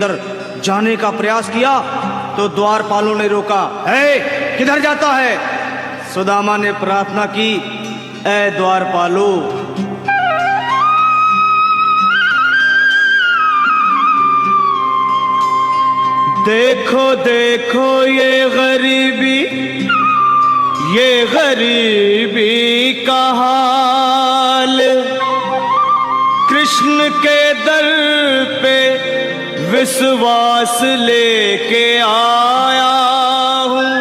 अंदर जाने का प्रयास किया तो द्वारपालों ने रोका। है, किधर जाता है? सुदामा ने प्रार्थना की, ऐ द्वारपालो, देखो देखो ये गरीबी का हाल, कृष्ण के दर पे विश्वास लेके आया हूँ।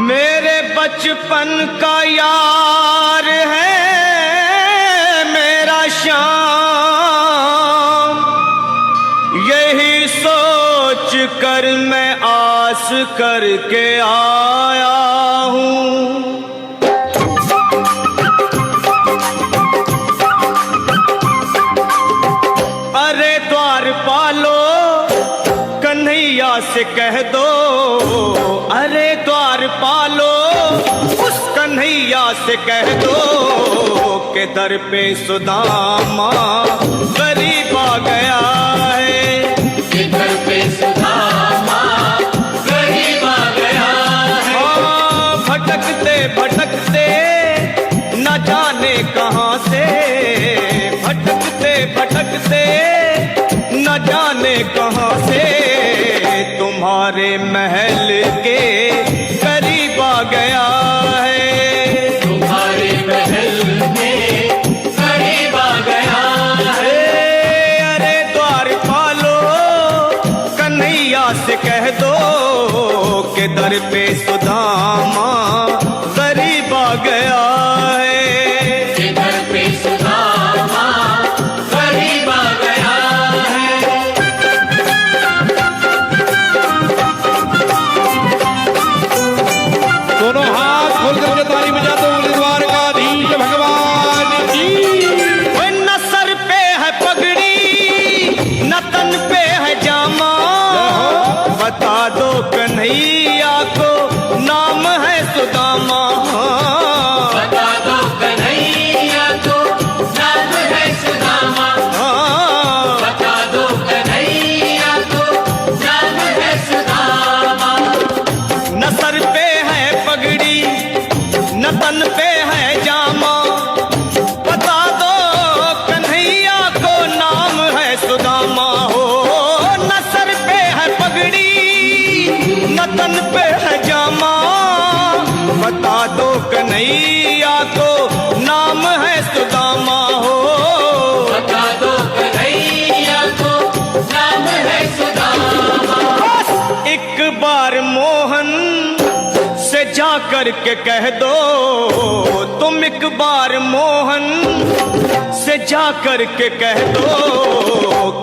मेरे बचपन का यार है मेरा श्याम, यही सोच कर मैं आस करके आया हूँ। अरे द्वारपालो, कन्हैया से कह दो, अरे द्वारपालो, उस कन्हैया से कह दो के दर पे सुदामा गरीब आ गया है, के दर पे सुदामा गरीब आ गया है। भटकते भटकते न जाने कहाँ से, भटकते भटकते न जाने कहाँ से तुम्हारे महल के करीब आ गया है, तुम्हारे महल में करीब आ गया है। अरे द्वारपालो, कन्हैया से कह दो के दर पे सुदामा गरीब आ गया है, के दर पे सुदामा गरीब आ गया है। दोनों हाथ खोल कर ताली बजाते हुए द्वारकाधीश भगवान की। न सर पे है पगड़ी, न तन पे है जामा, बता दो कन्हैया को नाम है सुदामा, बता दो कन्हैया को नाम है सुदामा, बता दो कन्हैया को नाम है सुदामा। न सर पे है पगड़ी, न तन पे है जामा, बता दो कन्हैया को नाम है सुदामा हो। न सर पे है पगड़ी, न तन पे है जामा, बता दो कन्हैया को नाम है सुदामा हो, बता दो कन्हैया को नाम है सुदामा। बस एक बार मोहन से जा कर के कह दो, तुम एक बार मोहन से जा कर के कह दो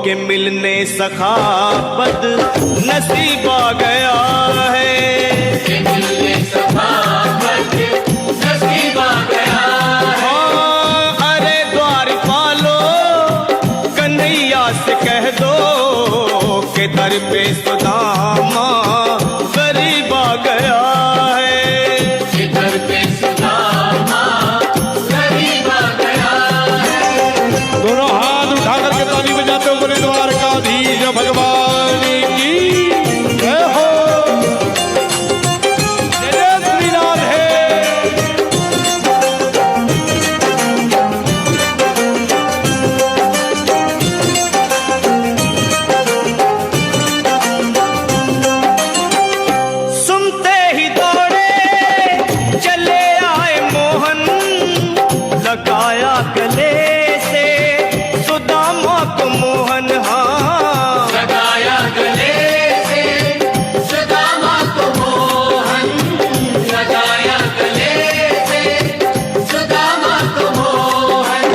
कि मिलने सखाबत नसीब आ गया है, कि मिलने सखाबत नसीब आ गया है। अरे द्वारपालो, कन्हैया से कह दो कि दर पे सुदामा गरीब आ गया है, कि दर पे सुदामा गरीब आ गया है। दोनों हाथ उठा करके ताली बजाते हुए द्वारकाधीश भगवान की जय हो। जय श्री राधे। सुनते ही दौड़े चले आए मोहन, लगाया गले से सुदामा को मोहन, हाँ लगाया गले से सुदामा को मोहन, लगाया गले से सुदामा को मोहन।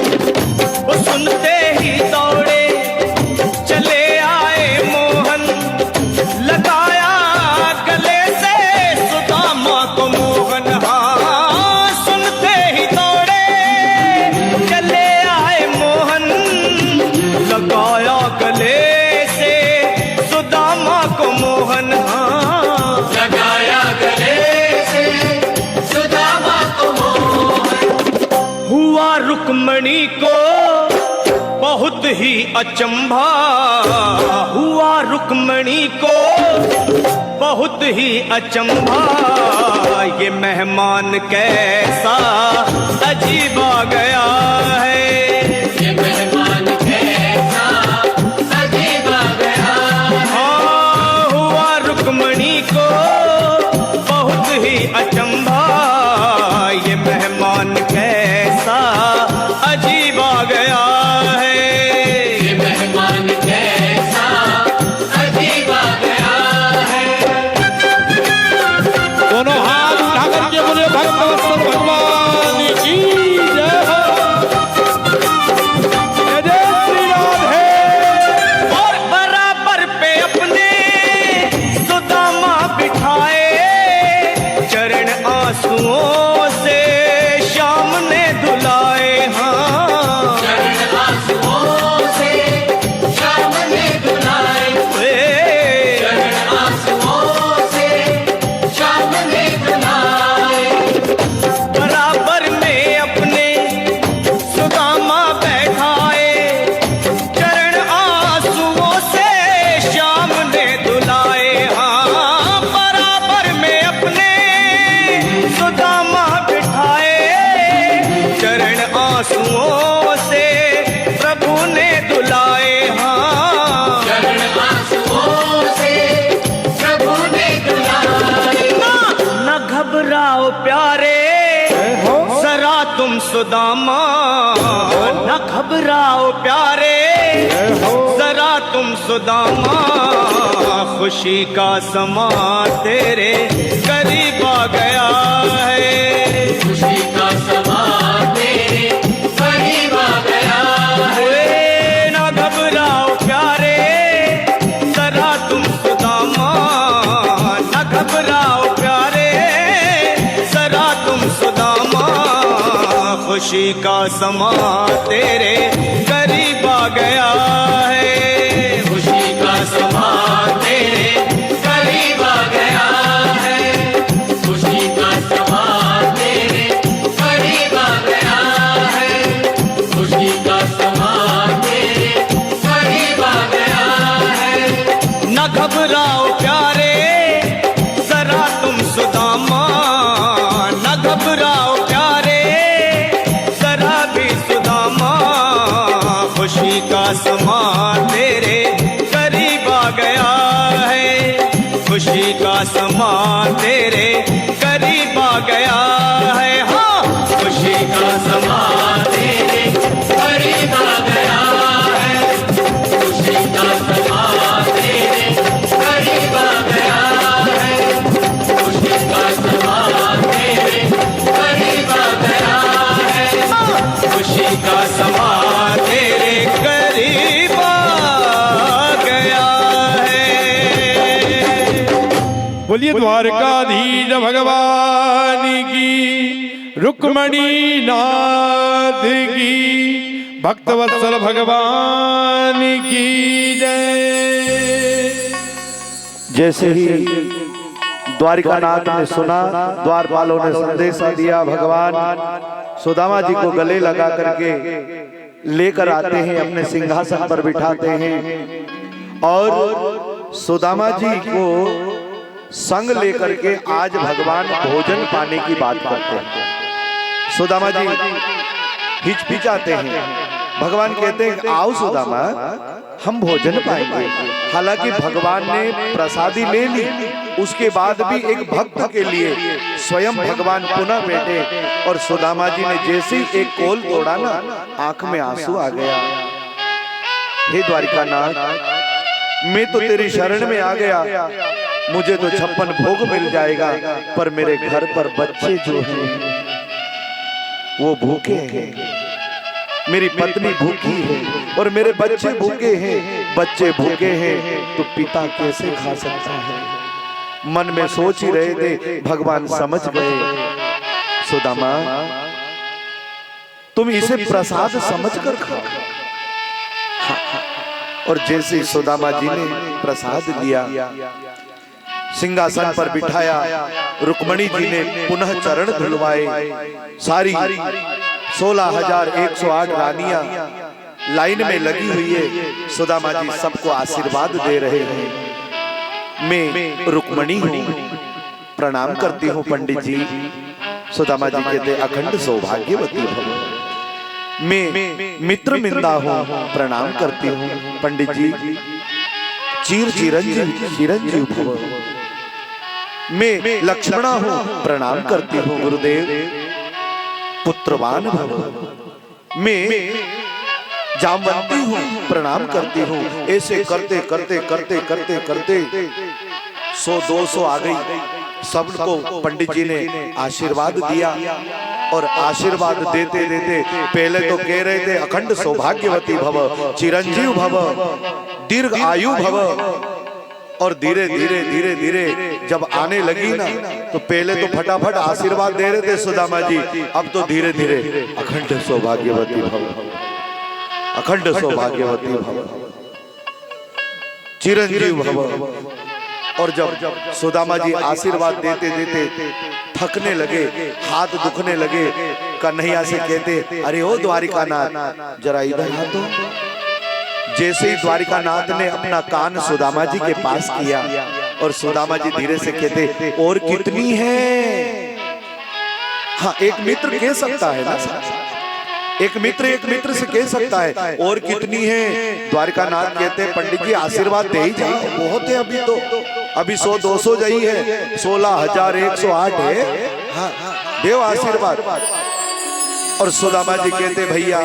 वो सुनते ही दौड़े चले आए मोहन, लगाया गले से सुदामा को मोहन, हाँ सुनते ही दौड़े चले आए मोहन, लगाया गले से सुदामा को मोहन, हाँ लगाया गले से सुदामा को मोहन। हुआ रुक्मणी को बहुत ही अचंभा, हुआ रुक्मणी को बहुत ही अचंभा, ये मेहमान कैसा अजीब आ गया है। ये मेहमान कैसा अजीब आ गया है। हाँ, हुआ रुक्मणी को बहुत ही अचंभा, ये मेहमान कैसा अजीब आ गया है। ये मेहमान कैसा अजीब आ गया है। दोनों हाथ उठा करके बोले भक्तवत्सल भगवान की जय हो। जय जय श्री राधे। और बराबर पे अपने सुदामा बिठाए, चरण आंसुओं से श्याम ने धुलाए। हाँ, चरण आंसुओं से श्याम ने धुलाए। चरण आंसुओं से श्याम ने धुलाए। बराबर में अपने सुदामा बैठाए, चरण आंसुओं से श्याम ने धुलाए। हाँ, बराबर में अपने सुदामा बिठाए, चरण आंसुओं से प्रभु ने धुलाए। हाँ, चरण आंसुओं से प्रभु ने धुलाए। न घबराओ प्यारे जरा तुम सुदामा, न घबराओ प्यारे जरा तुम सुदामा, खुशी का समा तेरे करीब आ गया है। खुशी का समा तेरे करीब आ गया है। न घबराओ प्यारे जरा तुम सुदामा, न घबराओ प्यारे जरा तुम सुदामा, खुशी का समा तेरे करीब आ गया है। खुशी का समा तेरे करीब आ गया है। खुशी का समा तेरे करीब आ गया है। खुशी का समा तेरे करीब आ गया है। न घबराओ प्यारे जरा तुम सुदामा, न घबराओ प्यारे जरा भी सुदामा, खुशी का समा तेरे करीब आ गया है। खुशी का समा तेरे करीब आ गया है। हाँ, खुशी का समा तेरे करीब आ गया है। खुशी का समा तेरे करीब आ गया है। खुशी का समा तेरे करीब आ गया है। खुशी का समा तेरे करीब आ गया है। बोलिए द्वारकाधीश भगवान की, रुक्मणी नाथ की, भक्तवत्सल भगवान की जय। जैसे ही द्वारिकानाथ ने सुना, द्वारपालों ने संदेशा दिया, भगवान सुदामा जी को गले लगा करके लेकर आते हैं, अपने सिंहासन पर बिठाते हैं और सुदामा जी को संग लेकर के आज भगवान भोजन पाने की बात करते हैं। सुदामा जी हिचकिचाते हैं, भगवान कहते हैं आओ सुदामा हम भोजन पाएंगे। हालांकि भगवान ने प्रसादी ले ली, उसके बाद भी एक भक्त के लिए स्वयं भगवान पुनः बैठे और सुदामा जी ने जैसे ही एक कोल तोड़ा ना, आंख में आंसू आ गया। हे द्वारिकानाथ, मैं तो तेरी शरण में आ गया, मुझे तो 56 भोग मिल जाएगा, पर मेरे घर पर बच्चे जो हैं वो भूखे हैं, मेरी पत्नी भूखी है और मेरे बच्चे भूखे हैं। बच्चे भूखे हैं तो पिता कैसे खा सकता है? मन में सोच ही रहे थे, भगवान समझ गए, सुदामा तुम इसे प्रसाद समझकर खाओ। और जैसे सुदामा जी ने प्रसाद लिया, सिंहासन पर बिठाया, रुक्मणी जी ने पुनः चरण धुलवाए। सारी 16,108 रानियां लाइन में लगी हुई है। सुदामा जी सबको आशीर्वाद दे रहे हैं। मैं रुक्मणी हूँ, प्रणाम करती हूँ पंडित जी। सुदामा जी कहते अखंड सौभाग्यवती भव। मैं मित्र मिंदा हूँ, प्रणाम करती हूँ पंडित जी। चिरंजीव भव। मैं लक्ष्मणा हूँ, प्रणाम करती हूँ गुरुदेव। पुत्रवान भव। मैं जामवंती हूँ, प्रणाम करती हूँ। ऐसे करते करते करते करते करते 100-200 आ गई। सबको पंडित जी ने आशीर्वाद दिया और आशीर्वाद देते देते पहले तो कह रहे थे अखंड सौभाग्यवती भव, चिरंजीव भव, दीर्घ आयु भव। और धीरे धीरे धीरे धीरे जब आने लगी ना तो पहले तो फटाफट आशीर्वाद दे रहे थे सुदामा जी, अब तो धीरे धीरे अखंड सौभाग्यवती भव, अखंड सौभाग्यवती भव, चिरंजीव भव। और जब सुदामा जी आशीर्वाद देते देते थकने लगे, हाथ दुखने लगे, कन्हैया से कहते अरे ओ द्वारिकानाथ जरा इधर आ तो। जैसे ही द्वारिकानाथ ने अपना कान सुदामा जी के पास किया और सुदामा जी धीरे से कहते और कितनी है। हाँ, एक मित्र कह सकता है ना, एक मित्र से कह सकता है और कितनी है। द्वारिकानाथ कहते हैं पंडित जी आशीर्वाद दे ही जाओ, बहुत है अभी तो, अभी 100-200 जाई है, 16,108 है। हाँ, देव आशीर्वाद। और सुदामा जी कहते भैया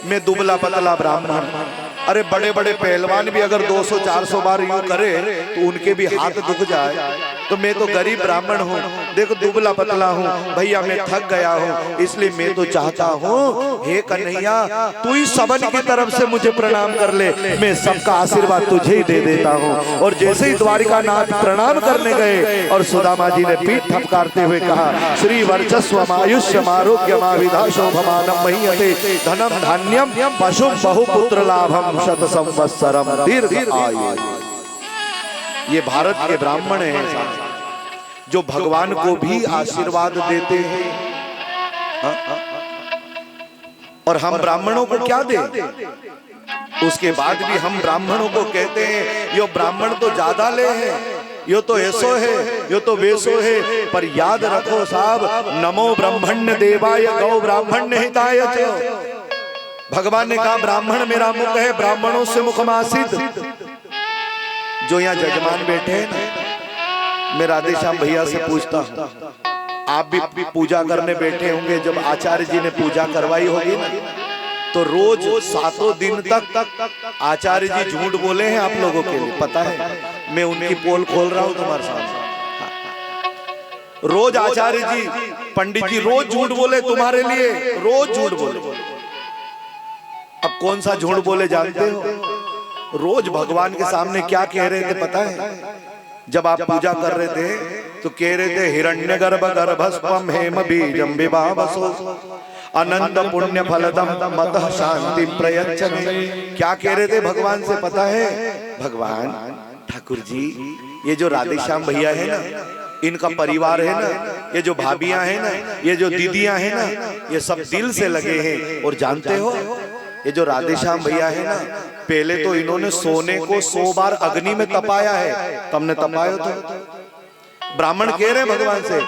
मैं दुबला पतला ब्राह्मण, अरे बड़े बड़े पहलवान भी अगर 200-400 बार यूं करे तो उनके भी हाथ दुख जाए, तो मैं तो गरीब ब्राह्मण हूँ, देखो दुबला पतला हूँ भैया, मैं थक गया हूँ, इसलिए मैं तो चाहता हूँ हे कन्हैया तू ही सबन की तरफ से मुझे प्रणाम कर ले, मैं सबका आशीर्वाद तुझे ही दे देता हूँ। और जैसे ही द्वारिकानाथ प्रणाम करने गए और सुदामा जी ने पीठ ठपकारते हुए कहा श्री वर्चस्व आयुष्यम आरोग्यम आविधाशोभमानम महीयते धनम धान्यम पशु बहुपुत्र लाभम शत संवत्सरम दीर्घ आयु। ये भारत के ब्राह्मण हैं जो भगवान को भी आशीर्वाद देते हैं। और हम ब्राह्मणों को क्या दे, उसके बाद भी हम ब्राह्मणों को कहते हैं यो ब्राह्मण तो ज्यादा ले है, यो तो ऐसो है, यो तो वैसो है। पर याद रखो साहब, नमो ब्रह्मण्य देवाय गौ ब्राह्मण्य हिताय च। भगवान ने कहा ब्राह्मण मेरा मुख है, ब्राह्मणों से मुखमासित। जो यहाँ जजमान बैठे हैं ना, मैं राधेश्याम भैया से पूछता हूँ, आप भी पूजा करने बैठे होंगे, जब आचार्य जी ने पूजा करवाई होगी ना तो रोज 7 दिन तक आचार्य जी झूठ बोले हैं आप लोगों के लिए, पता है? मैं उनकी पोल खोल रहा हूँ तुम्हारे सामने। रोज आचार्य जी, पंडित जी रोज झूठ बोले तुम्हारे लिए, रोज झूठ बोले। अब कौन सा झूठ बोले जानते हो? रोज भगवान के सामने क्या कह रहे थे पता है? जब आप पूजा कर रहे थे तो कह रहे थे हिरण्यगर्भ गर्भस्पम हेम बीजम विभावसो अनंत पुण्य फलदम मतः शांति प्रयच्छमे। क्या कह रहे थे भगवान से पता है? भगवान ठाकुर जी ये जो राधेश्याम भैया है ना, इनका परिवार है ना, ये जो भाभियां हैं ना, ये जो दीदियां हैं ना, ये सब दिल से लगे हैं। और जानते हो ये जो राधेश्याम भैया है ना, पहले तो इन्होंने सोने को 100 बार अग्नि में तपाया है। तुमने तपाया तो ब्राह्मण कह रहे भगवान से,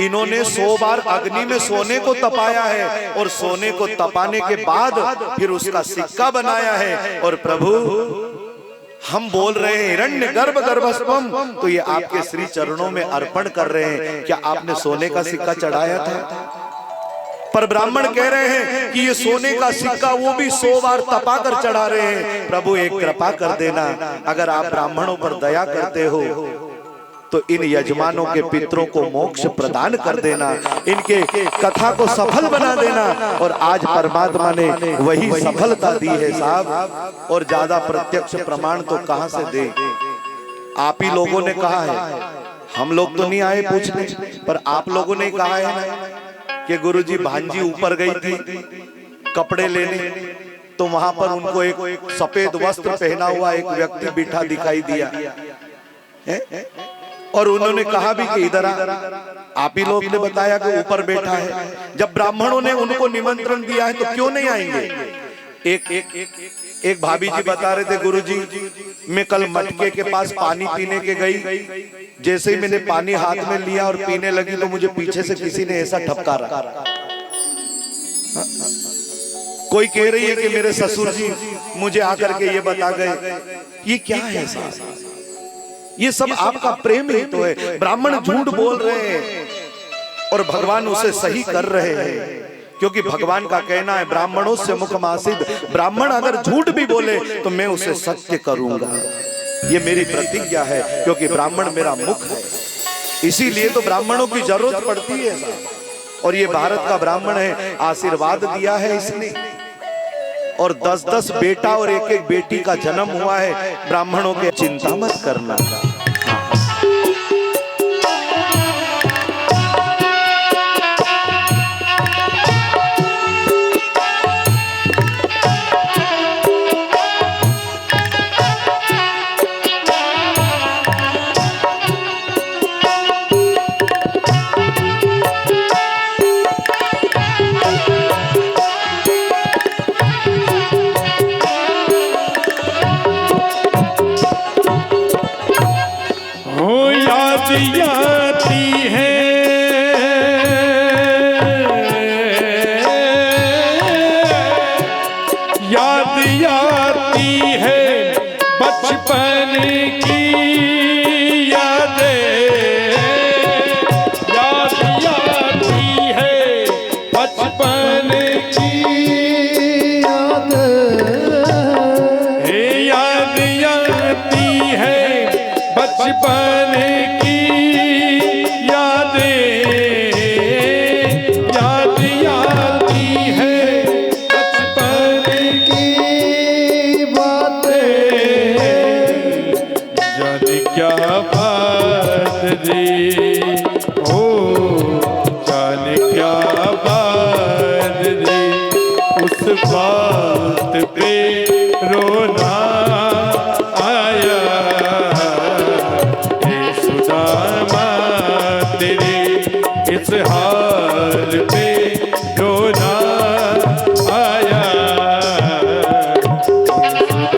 इन्होंने 100 बार अग्नि में सोने को तपाया है और सोने को तपाने के बाद फिर उसका सिक्का बनाया है। और प्रभु हम बोल रहे हैं हिरण्य गर्भ गर्भस्पम, तो ये आपके श्री चरणों में अर्पण कर रहे हैं। क्या आपने सोने का सिक्का चढ़ाया था? पर ब्राह्मण कह रहे हैं कि ये सोने का सिक्का वो भी 100 बार तपा कर चढ़ा रहे हैं। प्रभु एक कृपा कर देना, अगर आप ब्राह्मणों पर दया करते हो तो इन यजमानों के पितरों को मोक्ष प्रदान कर देना, इनके कथा को सफल बना देना। और आज परमात्मा ने वही सफलता दी है साहब। और ज्यादा प्रत्यक्ष प्रमाण तो कहां से दे? आप ही लोगों ने कहा है, हम लोग तो नहीं आए पूछने, पर आप लोगों ने कहा है ना कि गुरुजी भांजी ऊपर गई थी कपड़े लेने, तो वहां पर उनको एक सफेद वस्त्र पहना हुआ एक व्यक्ति बिठा दिखाई दिया है? और उन्होंने कहा भी कि इधर आप ही लोग ने बताया कि ऊपर बैठा है। जब ब्राह्मणों ने उनको निमंत्रण दिया है तो क्यों नहीं आएंगे? एक भाभी जी बता रहे थे, गुरुजी मैं कल मटके के पास पानी पीने के गई, जैसे ही मैंने पानी हाथ में लिया और पीने लगी तो मुझे पीछे से किसी ने ऐसा ठपकारा। कोई कह रही है कि मेरे ससुर जी मुझे आकर के ये बता गए। ये क्या है साहब? ये सब आपका प्रेम ही तो है। ब्राह्मण झूठ बोल रहे हैं और भगवान उसे सही कर रहे हैं, क्योंकि भगवान का कहना है ब्राह्मणों से मुख मासिद, ब्राह्मण अगर झूठ भी बोले तो मैं उसे सत्य करूंगा। ये मेरी प्रतिज्ञा है, क्योंकि ब्राह्मण मेरा मुख है, इसीलिए तो ब्राह्मणों की जरूरत पड़ती है। और ये भारत का ब्राह्मण है, आशीर्वाद दिया है इसने, और 10-10 बेटा और 1-1 बेटी का जन्म हुआ है ब्राह्मणों के। चिंता मत करना। आती है याद आती है बचपन की यादें, याद आती है बचपन की यादें, याद आती है बचपन की यादें, याद आती है बचपन की बातें। जाने क्या बात दी हो, जाने क्या बात दी, उस बात पे रोना आया। इस हाल पे रोना आया।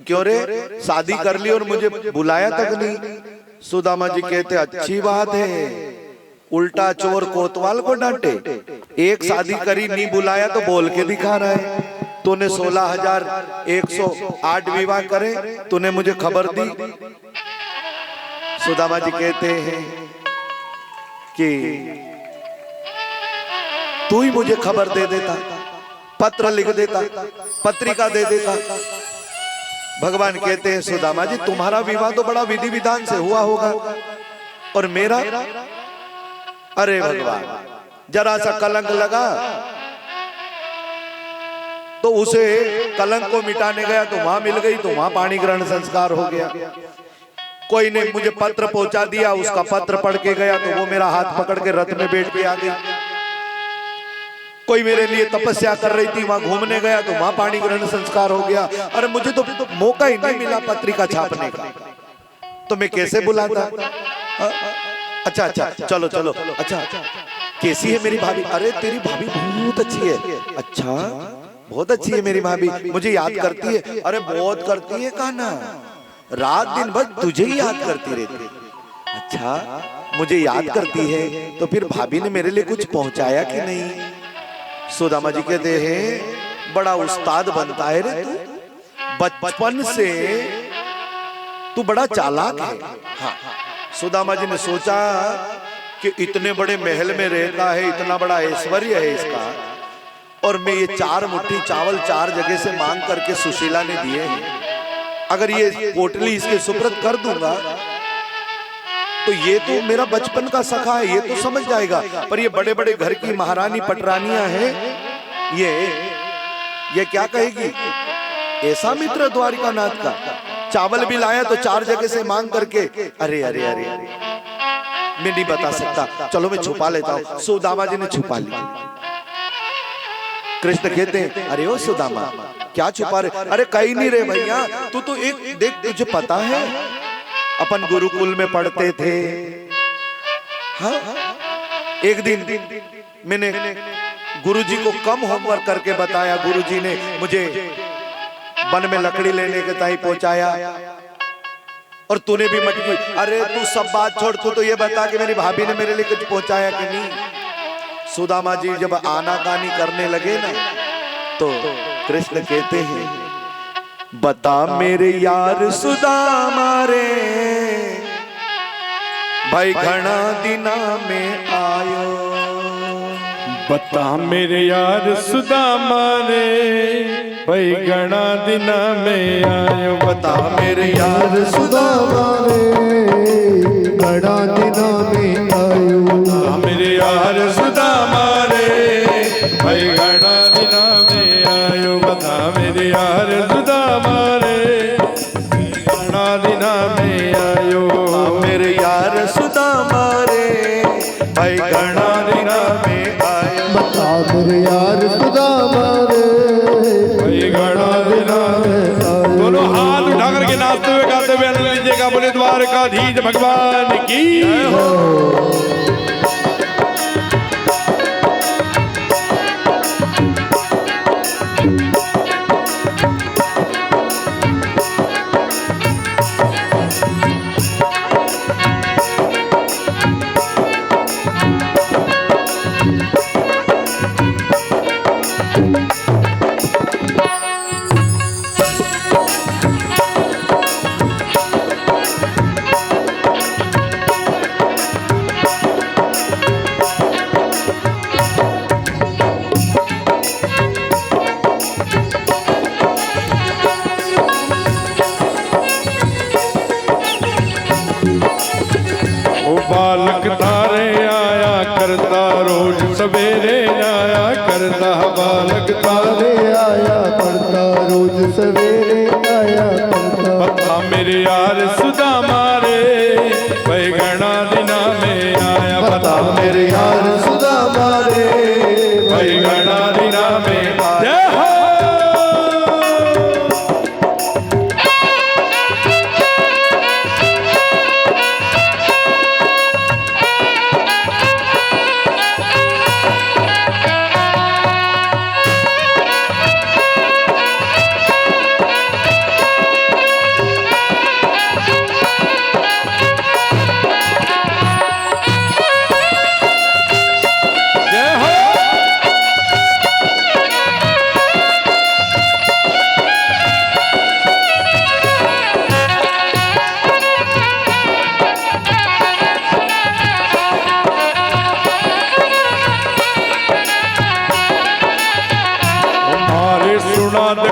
क्यों रे, शादी कर ली और मुझे बुलाया तक नहीं? सुदामा जी कहते अच्छी बात है, उल्टा चोर कोतवाल को डांटे। एक शादी करी, नहीं बुलाया तो बोल के दिखा रहा है। तूने 16,108 विवाह करे, तूने मुझे खबर दी। सुदामा जी कहते हैं कि तू ही मुझे खबर दे देता, पत्र लिख देता, पत्रिका दे देता। भगवान कहते हैं सुदामा जी तुम्हारा विवाह तो बड़ा विधि विधान से हुआ होगा, और मेरा, अरे भगवान जरा सा कलंक लगा तो उसे कलंक को मिटाने गया तो वहां मिल गई, तो वहां पाणी ग्रहण संस्कार हो गया। कोई ने मुझे पत्र पहुंचा दिया, उसका पत्र पढ़ के गया तो वो मेरा हाथ पकड़ के रथ में बैठ के आ गई। कोई मेरे लिए तपस्या कर रही थी, वहां घूमने गया तो वहां पाणी ग्रहण संस्कार हो गया। अरे मुझे तो मौका ही नहीं मिला पत्रिका छापने का, तो मैं कैसे बुलाता? अच्छा अच्छा चलो चलो, अच्छा कैसी है मेरी भाभी? अरे तेरी भाभी बहुत अच्छी है। अच्छा बहुत अच्छी है मेरी भाभी, मुझे याद करती है। अरे बहुत करती है कान्हा, रात दिन बस तुझे ही याद करती रहती। अच्छा मुझे याद करती है, तो फिर भाभी ने मेरे लिए कुछ पहुंचाया कि नहीं? सुदामा जी कहते हैं बड़ा उस्ताद बनता है रे तू, बचपन से तू बड़ा चालाक है। हाँ, सुदामा जी ने सोचा कि इतने बड़े महल में रहता है, इतना बड़ा ऐश्वर्य है इसका, और मैं ये 4 मुट्ठी चावल 4 जगह से मांग करके सुशीला ने दिए हैं। अगर ये पोटली इसके सुपुर्द कर दूंगा तो ये तो मेरा बचपन का सखा है, ये तो समझ जाएगा। पर ये बड़े बड़े घर की महारानी पटरानियां हैं, ये क्या कहेगी? ऐसा मित्र द्वारिका नाथ का, चावल भी लाया तो 4 जगह से मांग करके। अरे अरे अरे मैं नहीं बता सकता, चलो मैं छुपा लेता हूँ। सुदामा जी ने छुपा लिया। कृष्ण कहते हैं अरे ओ सुदामा क्या छुपा रहे? अरे कहीं नहीं रे भैया, तू तो एक देख, तुझे पता है अपन गुरुकुल में पढ़ते थे। हाँ? एक दिन मैंने गुरुजी को कम होमवर्क करके बताया, गुरुजी ने मुझे वन में लकड़ी लेने के ताई पहुंचाया और तूने भी मटकी। अरे तू सब बात छोड़, तू तो ये बता कि मेरी भाभी ने मेरे लिए कुछ पहुंचाया कि नहीं। सुदामा जी जब आनाकानी करने लगे ना तो कृष्ण कहते हैं, बता मेरे यार सुदामा रे, भाई घना दिना में आयो। बता मेरे यार सुदामा रे, भाई घना दिना में आयो। बता मेरे यार सुदामा रे, बड़ा दिनों में आयो। बता मेरे यार सुदामा रे, भाई घना दिना में आयो। बता मेरे यार सुदामा रे, घना दिना में आयो। मेरे यार सुदामा रे, भाई घना दिना में आयो। बता मेरे यार सुदामा रे, भाई घना दिना में आयो। दोनों हाथ उठा करके नाचते हुए गाते हुए आनंद लीजिएगा। बोले द्वारकाधीश भगवान की बालक तारे आया करता, रोज सवेरे आया करता। बालक तारे तारे आया करता, रोज सवेरे आया करता। बता मेरे यार सुदामा रे, भाई घना दिना में आया। बता मेरे यार सुदामा रे, भाई घना दिना में आया। जय हो।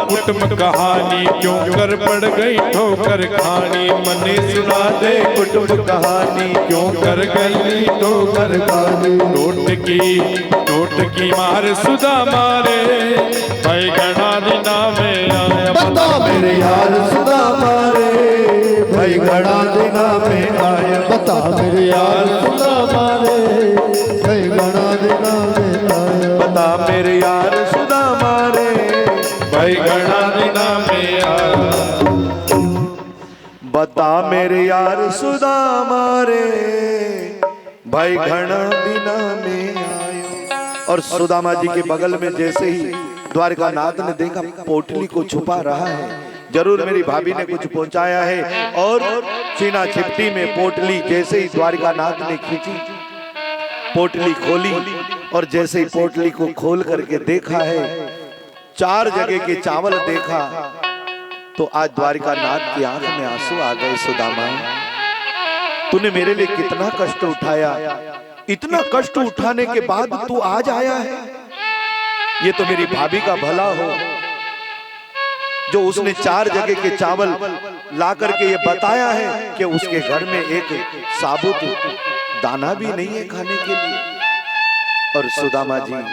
कुटुंब कहानी, क्यों कर पड़ गई ठोकर खानी। मने सुना दे कुटुंब कहानी, क्यों कर गई ठोकर खानी। टोट की मार सुदामा रे, भाई घना दिना में आया। बता मेरे यार सुदामा रे, भाई घना दिना में आया। बता मेरे यार सुदामा रे, भाई घना दिना में आया। बता मेरे यार सुदामा रे, भाई घना दिना में आया। बता मेरे यार सुदामा रे, भाई घना दिना में आयो। और सुदामा जी के बगल में जैसे ही द्वारकानाथ ने देखा पोटली को छुपा रहा है, जरूर मेरी भाभी ने कुछ पहुंचाया है। और सीना छिपटी में पोटली जैसे ही द्वारकानाथ ने खींची, पोटली खोली और जैसे ही पोटली को खोल करके देखा है, 4 जगह के चावल देखा तो आज द्वारकानाथ की आंख में आंसू आ गए। सुदामा, तूने मेरे लिए कितना कष्ट उठाया, इतना कष्ट उठाने के बाद तू आज आया है। ये तो मेरी भाभी का भला हो जो उसने 4 जगह के चावल ला करके ये बताया है कि उसके घर में एक साबुत दाना भी नहीं है खाने के लिए। और सुदामा जी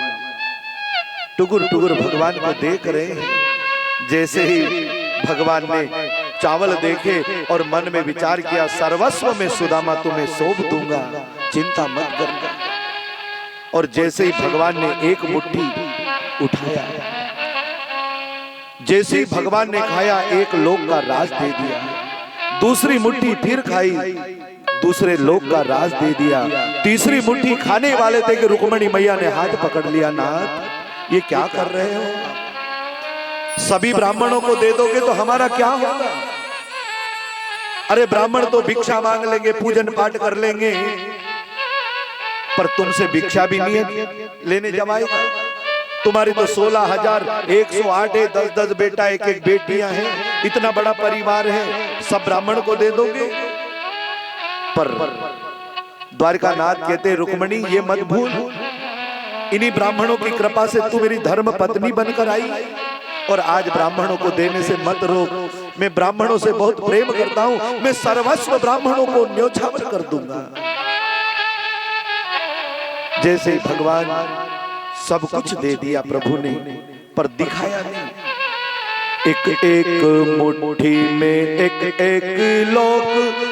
टुकुर टुकुर भगवान को देख रहे हैं। जैसे ही भगवान ने चावल देखे और मन में विचार किया, सर्वस्व में सुदामा तुम्हें सौंप दूंगा, चिंता मत करना। और जैसे ही भगवान ने एक मुट्ठी उठाया, जैसे ही भगवान ने खाया, एक लोक का राज दे दिया। दूसरी मुट्ठी फिर खाई, दूसरे लोक का राज दे दिया। तीसरी मुट्ठी खाने वाले थे कि रुक्मणी मैया ने हाथ पकड़ लिया, नाथ ये क्या कर रहे हो? सभी ब्राह्मणों को दे दोगे तो हमारा क्या होगा? अरे ब्राह्मण तो भिक्षा मांग लेंगे, पूजन पाठ कर लेंगे, पर तुमसे भिक्षा भी नहीं लेने जमाएगा। तुम्हारी तो 16,108 है, 10-10 बेटा, एक बेटियां हैं, इतना बड़ा परिवार है, सब ब्राह्मण को दे दोगे? पर द्वारकानाथ कहते रुक्मणी ये मत भूल, इन्हीं ब्राह्मणों की कृपा से तू मेरी धर्म पत्नी बनकर आई, और आज ब्राह्मणों को देने से मत रोक। मैं ब्राह्मणों से बहुत प्रेम करता हूं, मैं सर्वस्व ब्राह्मणों को न्योछावर कर दूंगा। जैसे ही भगवान सब कुछ दे दिया प्रभु ने, पर दिखाया नहीं। एक एक मुट्ठी में एक एक लोक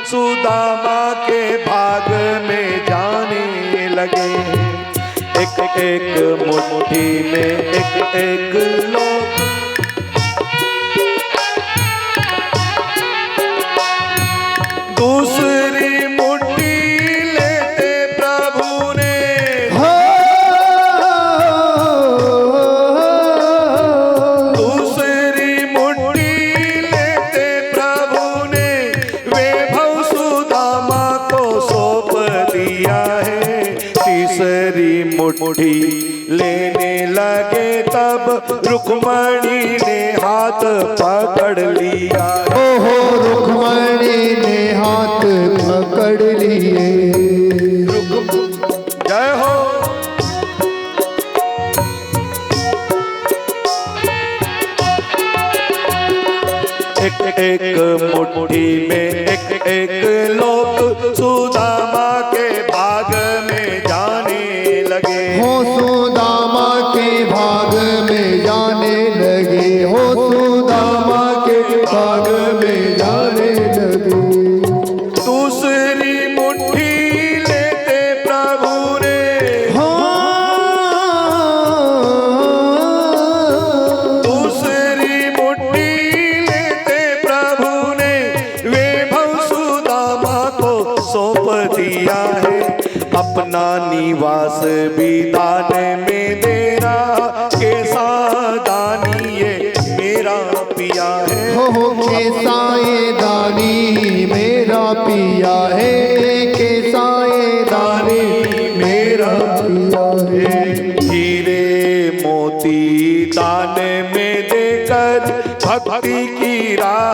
सुदामा के भाग में जाने लगे। एक एक मुट्ठी में एक एक लोक, दूसरी मुट्ठी लेते प्रभु ने, दूसरी मुट्ठी लेते प्रभु ने वैभव सुदामा को सौंप दिया है। तीसरी मुट्ठी लेने लगे तब रुक्मणी ने हाथ पकड़ लिया। ओहो रुक्मणी ने हाथ पकड़ लिए। जय हो। एक एक मुट्ठी में एक एक लोक सुदामा के भाग में जाने लगे। हो सुदामा के भाग में जाने लगे, हो सुदामा के भाग में जाने लगे। दूसरी मुट्ठी लेते प्रभु ने, दूसरी मुट्ठी लेते प्रभु ने वैभव सुदामा को सौंप दिया है। अपना निवास भी दान में देना, कैसा दानी ये मेरा पिया है। हो कैसाए दानी मेरा पिया है, कैसाए दानी मेरा पिया है। हीरे मोती दान में देकर भक्ति की राह